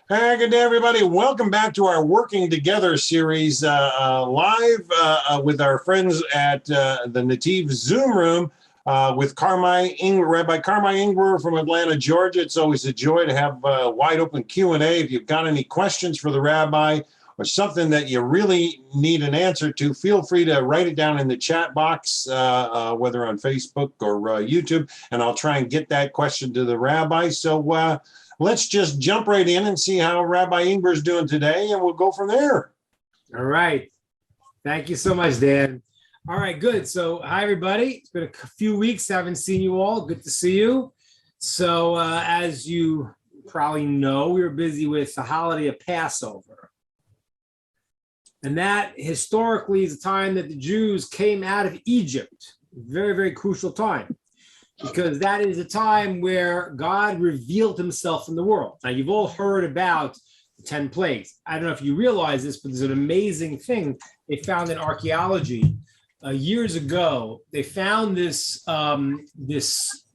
Hey, good day, everybody. Welcome back to our Working Together series, live with our friends at the NETIV Zoom room with Rabbi Karmi Ingber from Atlanta, Georgia. It's always a joy to have wide open Q&A. If you've got any questions for the rabbi or something that you really need an answer to, feel free to write it down in the chat box, whether on Facebook or YouTube, and I'll try and get that question to the rabbi. So let's just jump right in and see how Rabbi Ingber is doing today, and we'll go from there. All right. Thank you so much, Dan. All right, good. So, hi, everybody. It's been a few weeks. Haven't seen you all. Good to see you. So, as you probably know, we were busy with the holiday of Passover. And that historically is the time that the Jews came out of Egypt. Very, very crucial time, because that is a time where God revealed himself in the world. Now, you've all heard about the 10 plagues. I don't know if you realize this, but there's an amazing thing they found in archaeology. Years ago, they found this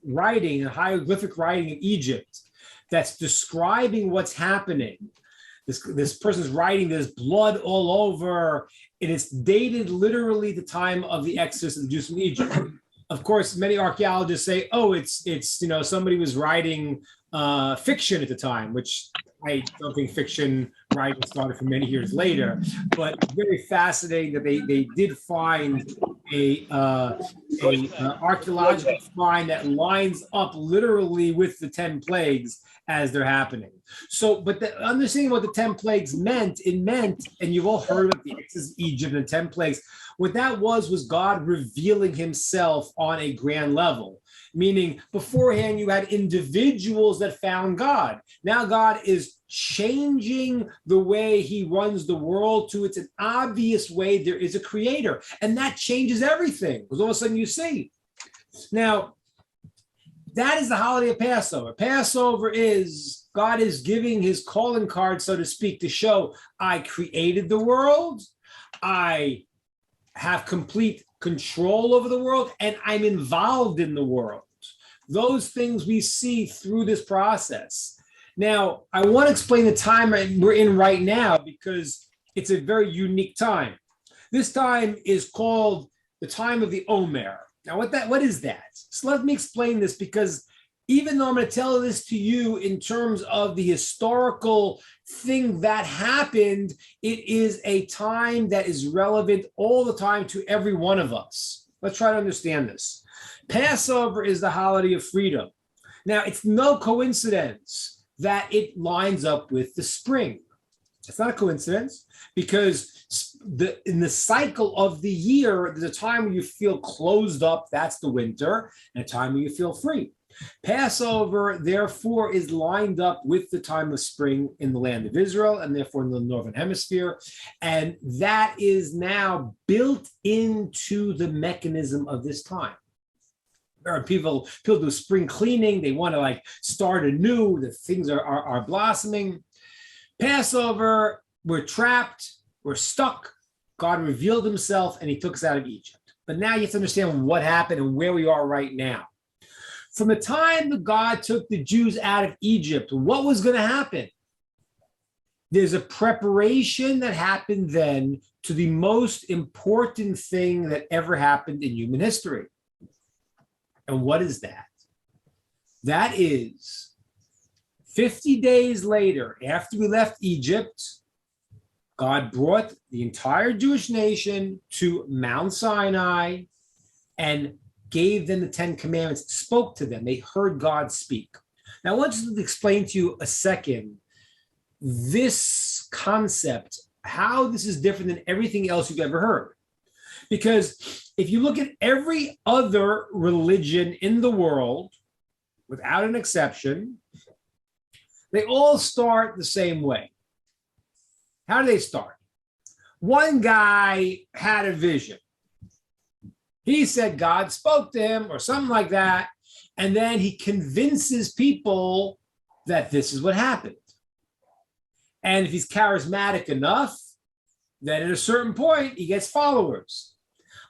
writing, a hieroglyphic writing in Egypt that's describing what's happening. This person's writing, there's blood all over, and it's dated literally the time of the exodus of the Jews from Egypt. Of course, many archaeologists say, oh, it's somebody was writing fiction at the time, which I don't think fiction writing started for many years later. But very fascinating that they did find a archaeological find that lines up literally with the 10 plagues as they're happening. So, but understanding what the 10 plagues meant, and you've all heard about the Exodus of Egypt and the 10 plagues. What that was God revealing himself on a grand level, meaning beforehand you had individuals that found God. Now God is changing the way he runs the world to it's an obvious way there is a creator, and that changes everything, because all of a sudden you see. Now, that is the holiday of Passover. Passover is God is giving his calling card, so to speak, to show I created the world, I have complete control over the world, and I'm involved in the world. Those things we see through this process. Now, I want to explain the time we're in right now, because it's a very unique time. This time is called the time of the Omer. Now, what is that? So let me explain this, because even though I'm going to tell this to you in terms of the historical thing that happened, it is a time that is relevant all the time to every one of us. Let's try to understand this. Passover is the holiday of freedom. Now, it's no coincidence that it lines up with the spring. It's not a coincidence, because in the cycle of the year, there's a time when you feel closed up, that's the winter, and a time when you feel free. Passover, therefore, is lined up with the time of spring in the land of Israel, and therefore in the northern hemisphere. And that is now built into the mechanism of this time. There are people do spring cleaning. They want to start anew. The things are blossoming. Passover, we're trapped, we're stuck. God revealed himself and he took us out of Egypt. But now you have to understand what happened and where we are right now. From the time that God took the Jews out of Egypt, what was going to happen? There's a preparation that happened then to the most important thing that ever happened in human history. And what is that? That is 50 days later, after we left Egypt, God brought the entire Jewish nation to Mount Sinai and gave them the 10 commandments, spoke to them. They heard God speak. Now, I want to explain to you a second this concept, how this is different than everything else you've ever heard. Because if you look at every other religion in the world, without an exception, they all start the same way. How do they start? One guy had a vision. He said God spoke to him or something like that, and then he convinces people that this is what happened. And if he's charismatic enough, then at a certain point, he gets followers.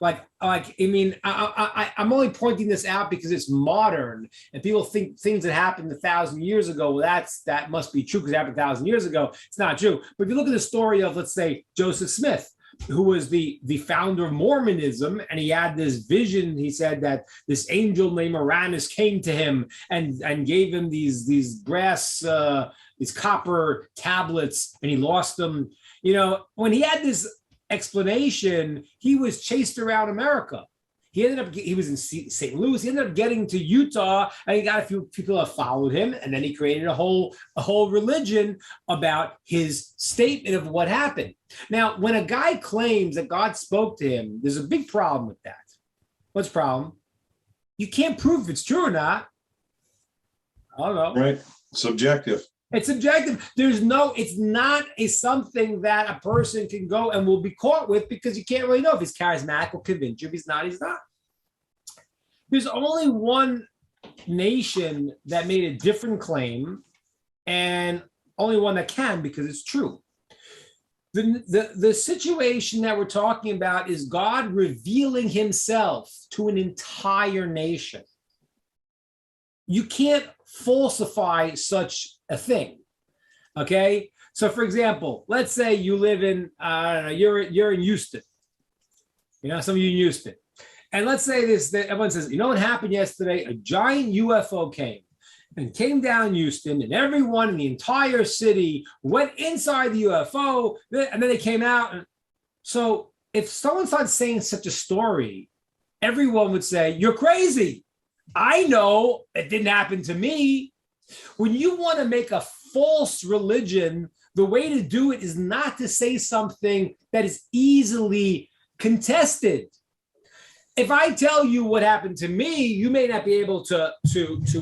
I'm only pointing this out because it's modern, and people think things that happened 1,000 years ago, well, that must be true because it happened 1,000 years ago. It's not true. But if you look at the story of, let's say, Joseph Smith, who was the founder of Mormonism, and he had this vision. He said that this angel named Uranus came to him and gave him these brass, these copper tablets, and he lost them. When he had this explanation, he was chased around America. He was in St. Louis. He ended up getting to Utah, and he got a few people that followed him, and then he created a whole religion about his statement of what happened. Now, when a guy claims that God spoke to him, there's a big problem with that. What's the problem? You can't prove if it's true or not. I don't know. Right. Subjective. It's subjective. It's not something that a person can go and will be caught with, because you can't really know if he's charismatic or convince you. If he's not, he's not. There's only one nation that made a different claim, and only one that can, because it's true. The situation that we're talking about is God revealing himself to an entire nation. You can't falsify such a thing. Okay. So for example, let's say you live in, you're in Houston. Some of you in Houston. And let's say that everyone says, what happened yesterday? A giant UFO came down Houston, and everyone in the entire city went inside the UFO, and then they came out. So if someone started saying such a story, everyone would say, you're crazy. I know it didn't happen to me. When you want to make a false religion, the way to do it is not to say something that is easily contested. If I tell you what happened to me, you may not be able to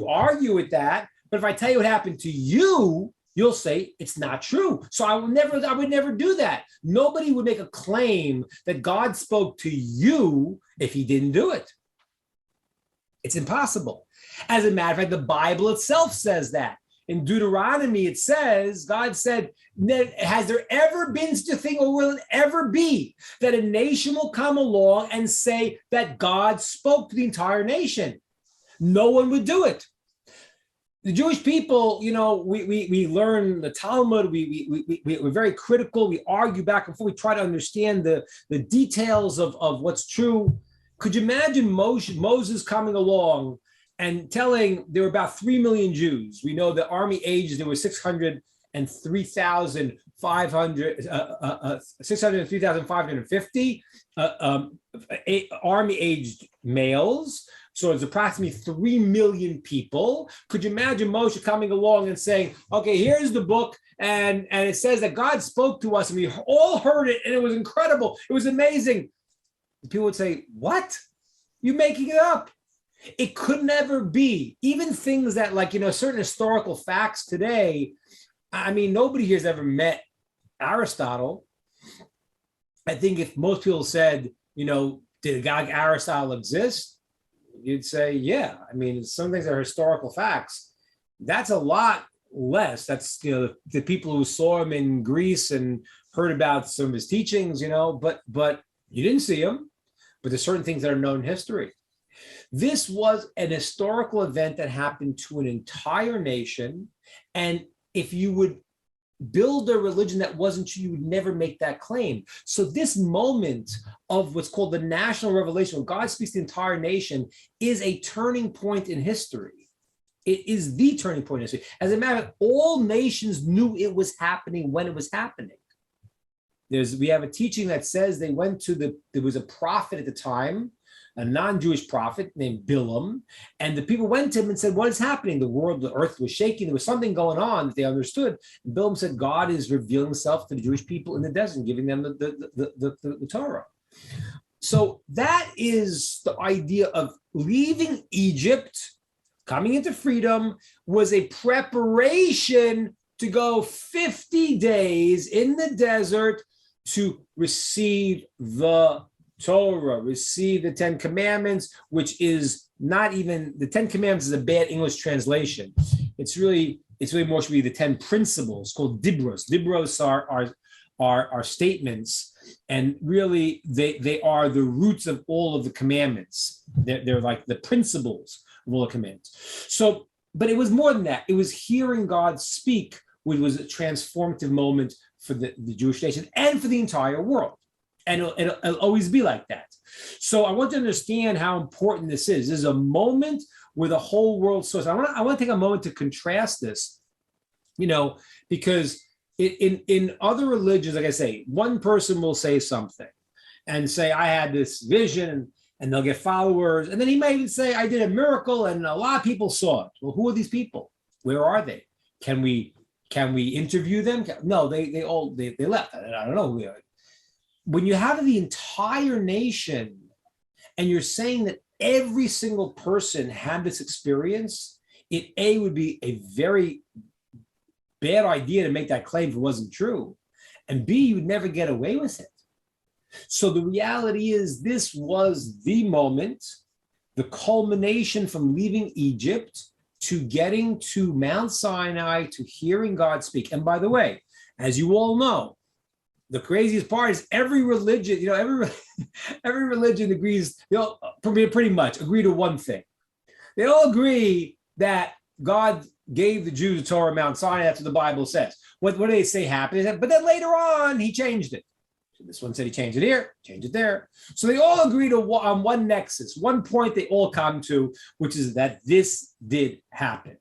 argue with that. But if I tell you what happened to you, you'll say it's not true. So I would never do that. Nobody would make a claim that God spoke to you if he didn't do it. It's impossible. As a matter of fact, the Bible itself says that. In Deuteronomy, it says, God said, has there ever been such a thing, or will it ever be, that a nation will come along and say that God spoke to the entire nation? No one would do it. The Jewish people, we learn the Talmud, we're very critical, we argue back and forth, we try to understand the details of what's true. Could you imagine Moses coming along and telling there were about 3 million Jews? We know the army age, there were 603,550 army-aged males. So it's approximately 3 million people. Could you imagine Moshe coming along and saying, okay, here's the book, and it says that God spoke to us, and we all heard it, and it was incredible. It was amazing. People would say, what? You're making it up. It could never be. Even things that, certain historical facts today, nobody here has ever met Aristotle. I think if most people said, did a guy like Aristotle exist? You'd say, yeah. Some things are historical facts. That's a lot less. That's, the people who saw him in Greece and heard about some of his teachings, but you didn't see him. But there's certain things that are known in history. This was an historical event that happened to an entire nation. And if you would build a religion that wasn't true, you would never make that claim. So this moment of what's called the national revelation, when God speaks to the entire nation, is a turning point in history. It is the turning point in history. As a matter of fact, all nations knew it was happening when it was happening. We have a teaching that says there was a prophet at the time, a non-Jewish prophet named Bilam, and the people went to him and said, what is happening? The earth was shaking. There was something going on that they understood. And Bilam said, God is revealing himself to the Jewish people in the desert, giving them the Torah. So that is the idea of leaving Egypt, coming into freedom, was a preparation to go 50 days in the desert to receive the Torah, receive the 10 Commandments, which is not even, the 10 Commandments is a bad English translation. It's really more should be the 10 principles, called Dibros. Dibros are statements, and really they are the roots of all of the commandments. They're like the principles of all the commandments. So, but it was more than that. It was hearing God speak, which was a transformative moment for the Jewish nation and for the entire world. And it'll always be like that. So I want to understand how important this is. This is a moment where the whole world source. I want to take a moment to contrast this, because in other religions, like I say, one person will say something and say, I had this vision, and they'll get followers. And then he might even say, I did a miracle and a lot of people saw it. Well, who are these people? Where are they? Can we interview them? No, they left. I don't know who they are. When you have the entire nation and you're saying that every single person had this experience, it would be a very bad idea to make that claim if it wasn't true. And B, you would never get away with it. So the reality is this was the moment, the culmination from leaving Egypt to getting to Mount Sinai, to hearing God speak. And by the way, as you all know, the craziest part is every religion, every religion agrees, pretty much agree to one thing. They all agree that God gave the Jews the Torah Mount Sinai. That's what the Bible says. What do they say happened? But then later on, he changed it. So this one said he changed it here, changed it there. So they all agree on one nexus, one point they all come to, which is that this did happen.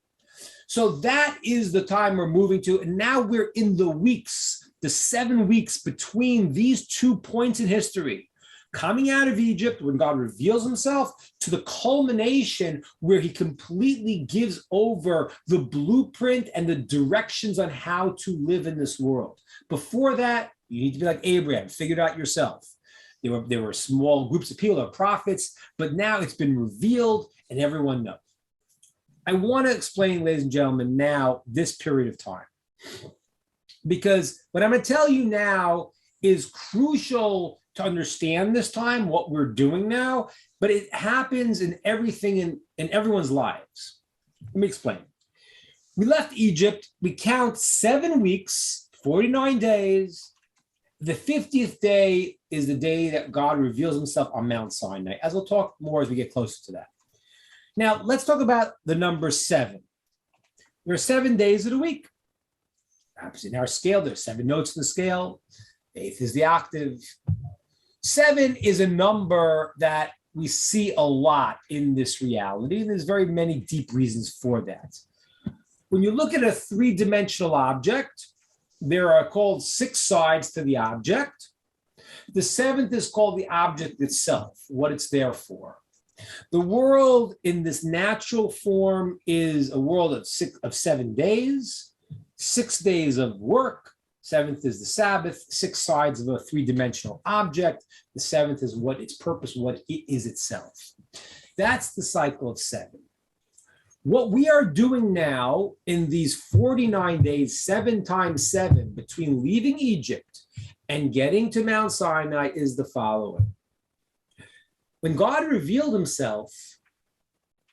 So that is the time we're moving to. And now we're in the 7 weeks between these 2 points in history, coming out of Egypt when God reveals himself to the culmination where he completely gives over the blueprint and the directions on how to live in this world. Before that, you need to be like Abraham, figure it out yourself. There were small groups of people that are prophets, but now it's been revealed and everyone knows. I want to explain, ladies and gentlemen, now this period of time, because what I'm going to tell you now is crucial to understand this time, what we're doing now, but it happens in everything in everyone's lives. Let me explain. We left Egypt. We count 7 weeks, 49 days. The 50th day is the day that God reveals himself on Mount Sinai, as we'll talk more as we get closer to that. Now, let's talk about the number 7. There are 7 days of the week. Perhaps in our scale, there's 7 notes in the scale. 8th is the octave. 7 is a number that we see a lot in this reality. There's very many deep reasons for that. When you look at a 3-dimensional object, there are called 6 sides to the object. The 7th is called the object itself, what it's there for. The world in this natural form is a world of 7 days, 6 days of work. 7th is the Sabbath, 6 sides of a 3-dimensional object. The 7th is what its purpose, what it is itself. That's the cycle of 7. What we are doing now in these 49 days, 7 times 7, between leaving Egypt and getting to Mount Sinai is the following. When God revealed himself,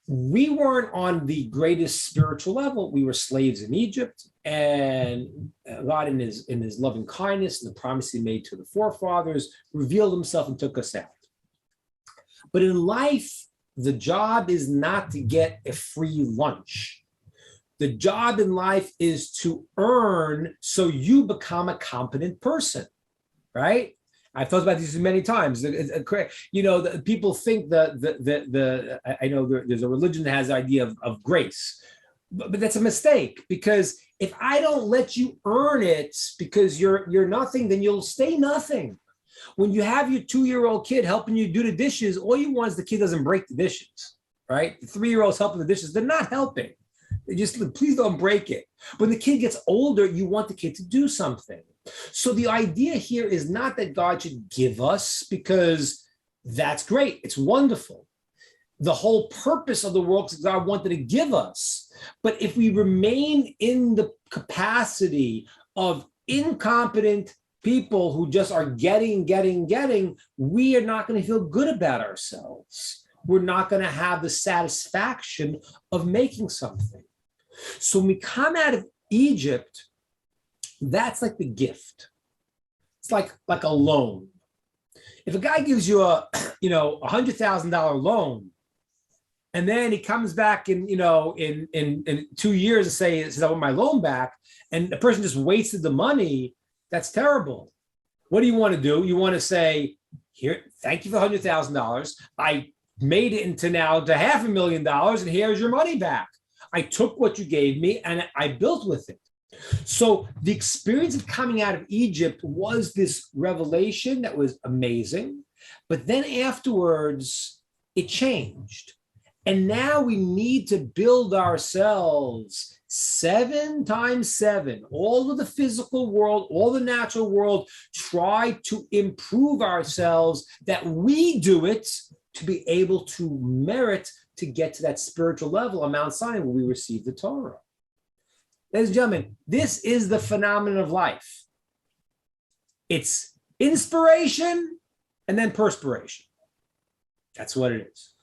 we weren't on the greatest spiritual level. We were slaves in Egypt, and God in his loving kindness and the promise he made to the forefathers revealed himself and took us out. But in life, the job is not to get a free lunch. The job in life is to earn so you become a competent person, right? I've talked about this many times. People think I know there's a religion that has the idea of grace, but that's a mistake, because if I don't let you earn it because you're nothing, then you'll stay nothing. When you have your 2-year-old kid helping you do the dishes, all you want is the kid doesn't break the dishes, right? The 3-year-old's helping the dishes, they're not helping. They just, please don't break it. When the kid gets older, you want the kid to do something. So the idea here is not that God should give us, because that's great. It's wonderful. The whole purpose of the world is God wanted to give us. But if we remain in the capacity of incompetent people who just are getting, we are not going to feel good about ourselves. We're not going to have the satisfaction of making something. So when we come out of Egypt, that's like the gift. like a loan. If a guy gives you a $100,000 loan, and then he comes back in 2 years and says I want my loan back, and the person just wasted the money, that's terrible. What do you want to do? You want to say, here, thank you for $100,000. I made it into $500,000, and here's your money back. I took what you gave me and I built with it. So the experience of coming out of Egypt was this revelation that was amazing. But then afterwards, it changed. And now we need to build ourselves 7 times 7, all of the physical world, all the natural world, try to improve ourselves, that we do it to be able to merit to get to that spiritual level on Mount Sinai where we receive the Torah. Ladies and gentlemen, this is the phenomenon of life. It's inspiration and then perspiration. That's what it is.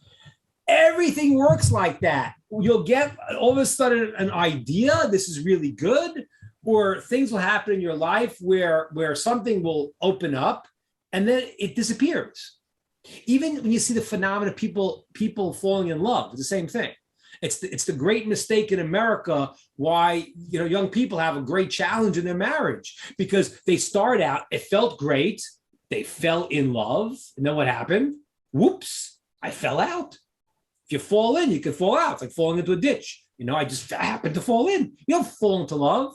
Everything works like that. You'll get all of a sudden an idea, this is really good, or things will happen in your life where something will open up and then it disappears. Even when you see the phenomenon of people falling in love, it's the same thing. It's the great mistake in America why young people have a great challenge in their marriage, because they start out, it felt great, they fell in love, and then what happened? Whoops, I fell out. If you fall in, you can fall out. It's like falling into a ditch. I just happened to fall in. You don't fall into love.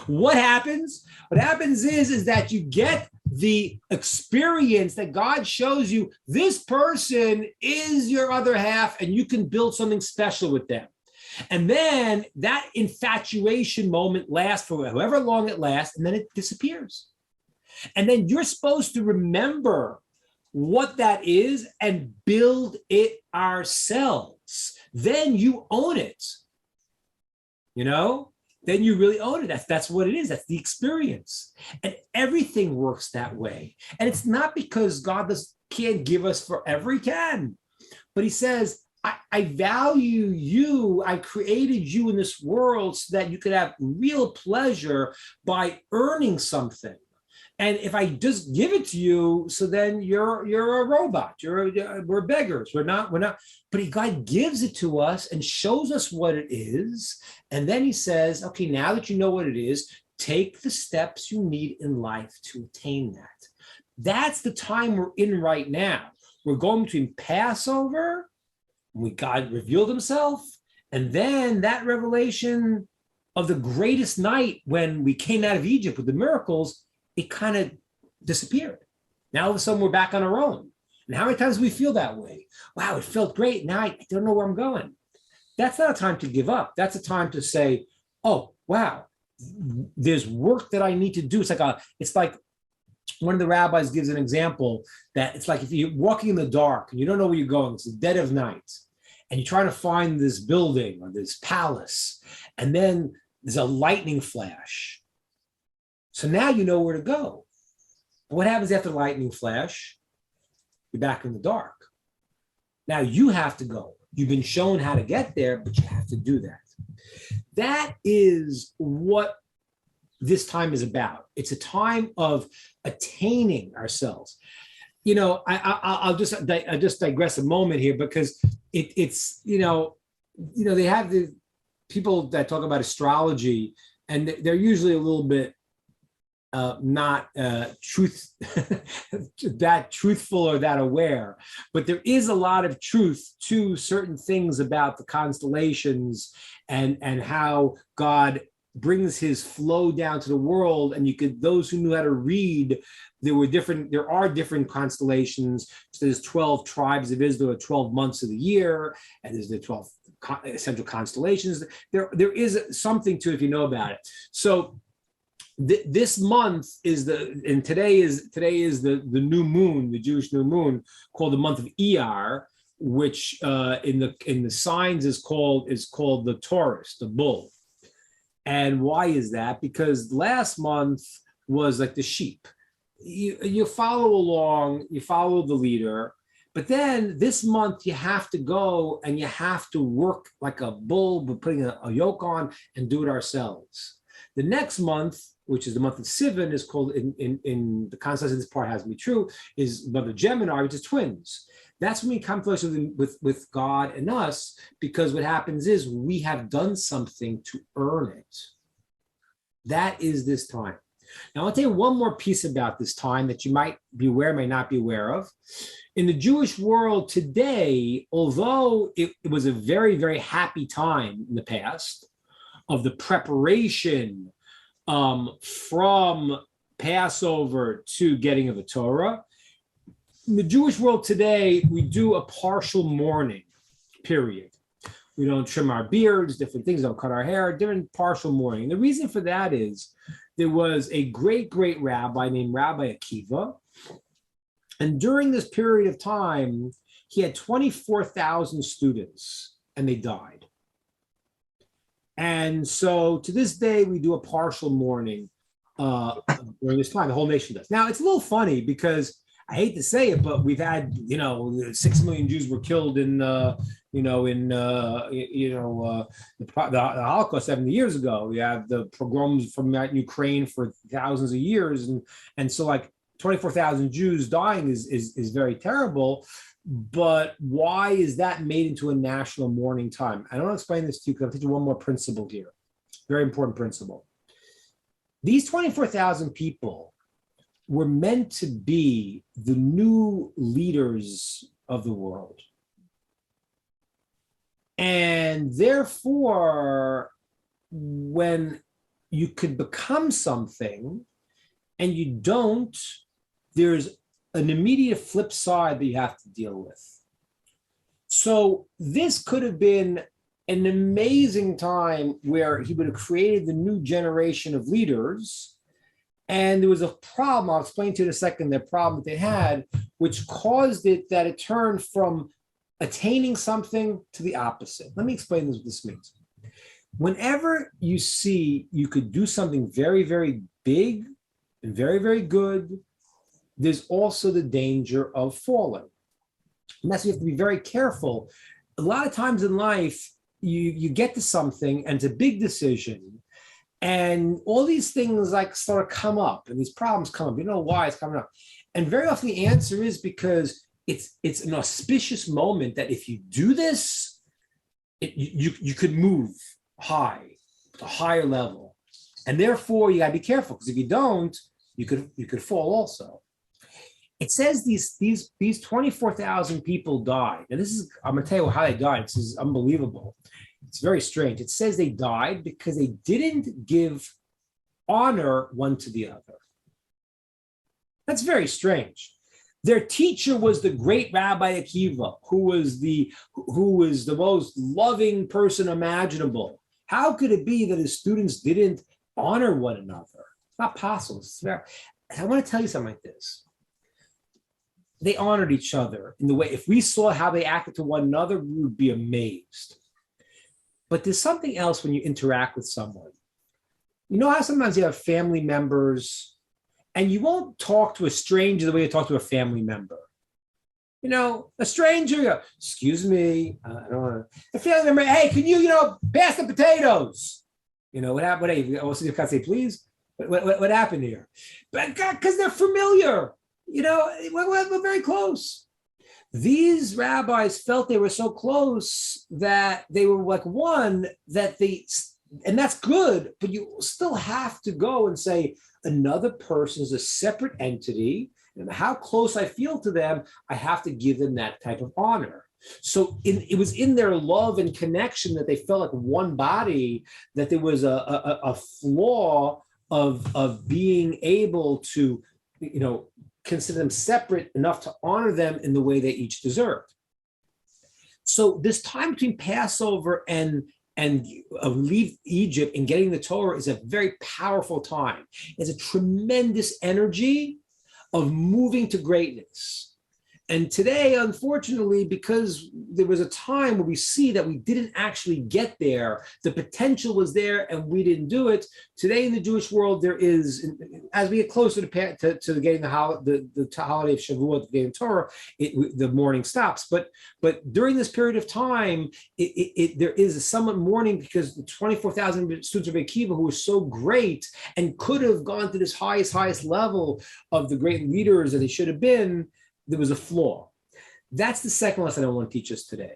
What happens? What happens is that you get the experience that God shows you. This person is your other half, and you can build something special with them. And then that infatuation moment lasts for however long it lasts, and then it disappears. And then you're supposed to remember what that is and build it ourselves. Then you own it. Then you really own it. That's what it is. That's the experience. And everything works that way. And it's not because God can't give us forever. He can. But he says, I value you. I created you in this world so that you could have real pleasure by earning something. And if I just give it to you, so then you're a robot. We're beggars. We're not. But God gives it to us and shows us what it is. And then he says, okay, now that you know what it is, take the steps you need in life to attain that. That's the time we're in right now. We're going between Passover, when God revealed himself, and then that revelation of the greatest night when we came out of Egypt with the miracles, it kind of disappeared. Now all of a sudden we're back on our own. And how many times do we feel that way? Wow, it felt great. Now I don't know where I'm going. That's not a time to give up. That's a time to say, oh, wow, there's work that I need to do. It's like one of the rabbis gives an example that it's like if you're walking in the dark and you don't know where you're going, it's the dead of night, and you're trying to find this building or this palace, and then there's a lightning flash. So now you know where to go. But what happens after the lightning flash? You're back in the dark. Now you have to go. You've been shown how to get there, but you have to do that. That is what this time is about. It's a time of attaining ourselves. I'll just digress a moment here, because it's they have the people that talk about astrology, and they're usually a little bit not that truthful or that aware, but there is a lot of truth to certain things about the constellations and how God brings his flow down to the world. And those who knew how to read, there are different constellations. So there's 12 tribes of Israel, 12 months of the year, and there's the 12 essential constellations. There is something to it if you know about it. So this month today is the new moon, the Jewish new moon, called the month of Iyar, which in the signs is called the Taurus, the bull. And why is that? Because last month was like the sheep. You follow along, you follow the leader, but then this month you have to go and you have to work like a bull, but putting a yoke on and do it ourselves. The next month which is the month of Sivan, is called in the concept of this part has to be true, is month of Gemini, which is twins. That's when we come closer with God and us, because what happens is we have done something to earn it. That is this time. Now, I'll tell you one more piece about this time that you might be aware, may not be aware of. In the Jewish world today, although it was a very, very happy time in the past of the preparation from Passover to getting of the Torah, in the Jewish world today, we do a partial mourning period. We don't trim our beards, different things, don't cut our hair, different partial mourning. The reason for that is there was a great, great rabbi named Rabbi Akiva. And during this period of time, he had 24,000 students and they died. And so to this day, we do a partial mourning during this time. The whole nation does. Now, it's a little funny because I hate to say it, but we've had, 6 million Jews were killed in, the Holocaust 70 years ago. We have the pogroms from Ukraine for thousands of years. And so like 24,000 Jews dying is very terrible. But why is that made into a national mourning time? I don't want to explain this to you because I'll teach you one more principle here. Very important principle. These 24,000 people were meant to be the new leaders of the world. And therefore, when you could become something and you don't, there's an immediate flip side that you have to deal with. So this could have been an amazing time where he would have created the new generation of leaders. And there was a problem, I'll explain to you in a second, the problem that they had, which caused it that it turned from attaining something to the opposite. Let me explain what this means. Whenever you see you could do something very, very big and very, very good, there's also the danger of falling. And that's why you have to be very careful. A lot of times in life, you get to something and it's a big decision, and all these things like sort of come up and these problems come up. You know why it's coming up. And very often the answer is because it's an auspicious moment that if you do this, you could move high, to a higher level. And therefore you gotta be careful, because if you don't, you could fall also. It says these 24,000 people died. Now I'm gonna tell you how they died. This is unbelievable. It's very strange. It says they died because they didn't give honor one to the other. That's very strange. Their teacher was the great Rabbi Akiva, who was the most loving person imaginable. How could it be that his students didn't honor one another? It's not possible. I want to tell you something like this. They honored each other in the way, if we saw how they acted to one another, we would be amazed. But there's something else when you interact with someone. You know how sometimes you have family members and you won't talk to a stranger the way you talk to a family member. A stranger, excuse me, I don't want to. A family member, hey, can you, pass the potatoes? What happened? Hey, also you can't say please. What happened here? But because they're familiar, we're very close. These rabbis felt they were so close that they were like one, and that's good, but you still have to go and say another person is a separate entity, and how close I feel to them, I have to give them that type of honor. So it was in their love and connection that they felt like one body, that there was a flaw of being able to, consider them separate enough to honor them in the way they each deserved. So this time between Passover and leave Egypt and getting the Torah is a very powerful time. It's a tremendous energy of moving to greatness. And today, unfortunately, because there was a time where we see that we didn't actually get there, the potential was there and we didn't do it. Today in the Jewish world, there is, as we get closer to getting the holiday of Shavuot, getting Torah, the mourning stops. But during this period of time, there is a somewhat mourning because the 24,000 students of Akiva who were so great and could have gone to this highest level of the great leaders that they should have been, there was a flaw. That's the second lesson I want to teach us today.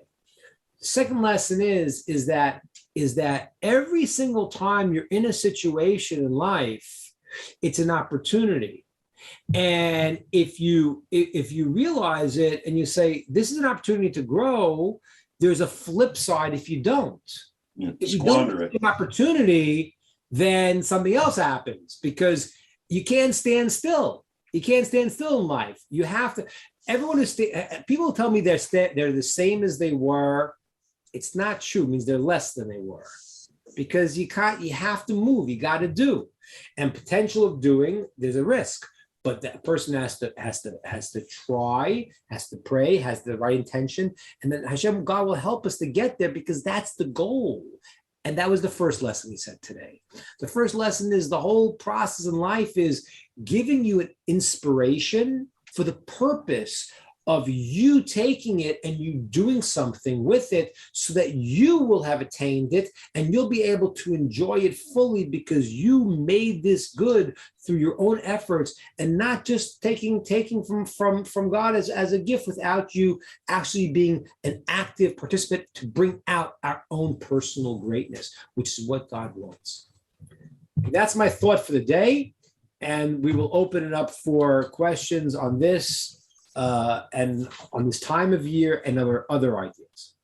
The second lesson is that every single time you're in a situation in life, it's an opportunity. And if you realize it and you say, this is an opportunity to grow, there's a flip side if you don't. If you don't take an opportunity, then something else happens because you can't stand still. You can't stand still in life. You have to. People tell me they're the same as they were. It's not true. It means they're less than they were because you have to move. You got to do, and potential of doing. There's a risk, but that person has to try, has to pray, has the right intention, and then Hashem, God will help us to get there because that's the goal. And that was the first lesson we said today. The first lesson is the whole process in life is giving you an inspiration for the purpose of you taking it and you doing something with it so that you will have attained it and you'll be able to enjoy it fully because you made this good through your own efforts and not just taking from God as a gift without you actually being an active participant to bring out our own personal greatness, which is what God wants. That's my thought for the day. And we will open it up for questions on this and on this time of year and other ideas.